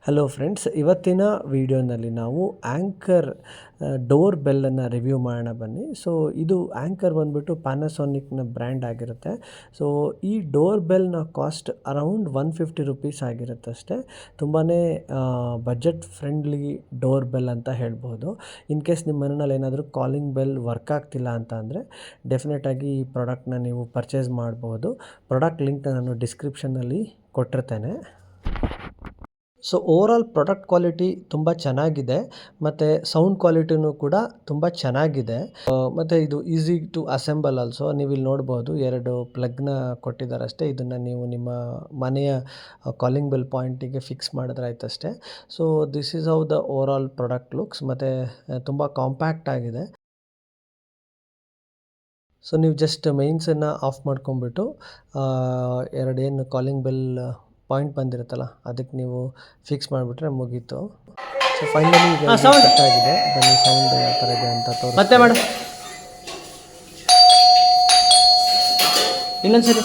Hello friends, ಇವತ್ತಿನ ವಿಡಿಯೋನಲ್ಲಿ ನಾವು ಆ್ಯಂಕರ್ ಡೋರ್ ಬೆಲ್ಲನ್ನು ರಿವ್ಯೂ ಮಾಡೋಣ ಬನ್ನಿ. ಸೊ ಇದು ಆ್ಯಂಕರ್ ಬಂದುಬಿಟ್ಟು ಪ್ಯಾನಾಸೋನಿಕ್ನ ಬ್ರ್ಯಾಂಡ್ ಆಗಿರುತ್ತೆ. ಸೊ ಈ ಡೋರ್ ಬೆಲ್ನ ಕಾಸ್ಟ್ ಅರೌಂಡ್ 150 ರುಪೀಸ್ ಆಗಿರುತ್ತೆ ಅಷ್ಟೇ. ತುಂಬಾ ಬಜೆಟ್ ಫ್ರೆಂಡ್ಲಿ ಡೋರ್ ಬೆಲ್ ಅಂತ ಹೇಳ್ಬೋದು. ಇನ್ ಕೇಸ್ ನಿಮ್ಮ ಮನೆಯಲ್ಲಿ ಏನಾದರೂ ಕಾಲಿಂಗ್ ಬೆಲ್ ವರ್ಕ್ ಆಗ್ತಿಲ್ಲ ಅಂತ ಅಂದರೆ ಡೆಫಿನೆಟಾಗಿ ಈ ಪ್ರಾಡಕ್ಟ್ನ ನೀವು ಪರ್ಚೇಸ್ ಮಾಡ್ಬೋದು. ಪ್ರಾಡಕ್ಟ್ ಲಿಂಕ್ನ ನಾನು ಡಿಸ್ಕ್ರಿಪ್ಷನ್ನಲ್ಲಿ ಕೊಟ್ಟಿರ್ತೇನೆ. ಸೊ ಓವರಾಲ್ ಪ್ರಾಡಕ್ಟ್ ಕ್ವಾಲಿಟಿ ತುಂಬ ಚೆನ್ನಾಗಿದೆ ಮತ್ತು ಸೌಂಡ್ ಕ್ವಾಲಿಟಿನೂ ಕೂಡ ತುಂಬ ಚೆನ್ನಾಗಿದೆ. ಮತ್ತು ಇದು ಈಸಿ ಟು ಅಸೆಂಬಲ್ ಆಲ್ಸೋ. ನೀವು ಇಲ್ಲಿ ನೋಡ್ಬೋದು 2 ಪ್ಲಗ್ನ ಕೊಟ್ಟಿದ್ದಾರೆ ಅಷ್ಟೇ. ಇದನ್ನು ನೀವು ನಿಮ್ಮ ಮನೆಯ ಕಾಲಿಂಗ್ ಬೆಲ್ ಪಾಯಿಂಟಿಗೆ ಫಿಕ್ಸ್ ಮಾಡಿದ್ರೆ ಆಯ್ತು ಅಷ್ಟೇ. So this is how the overall product looks. ಮತ್ತು ತುಂಬ ಕಾಂಪ್ಯಾಕ್ಟ್ ಆಗಿದೆ. ಸೊ ನೀವು ಜಸ್ಟ್ ಮೈನ್ಸನ್ನು ಆಫ್ ಮಾಡ್ಕೊಂಬಿಟ್ಟು ಏನು ಕಾಲಿಂಗ್ ಬೆಲ್ ಪಾಯಿಂಟ್ ಬಂದಿರುತ್ತಲ್ಲ ಅದಕ್ಕೆ ನೀವು ಫಿಕ್ಸ್ ಮಾಡಿಬಿಟ್ರೆ ಮುಗೀತು. ಸೊ ಫೈನಲಿ ಈಗ ಕಟ್ ಆಗಿದೆ. ಬನ್ನಿ ಸೌಂಡ್ ಯಾವ ಥರ ಇದೆ ಅಂತ ತೋರಿಸಿ. ಮತ್ತೆ ಮಾಡು ಇನ್ನೊಂದ್ಸರಿ.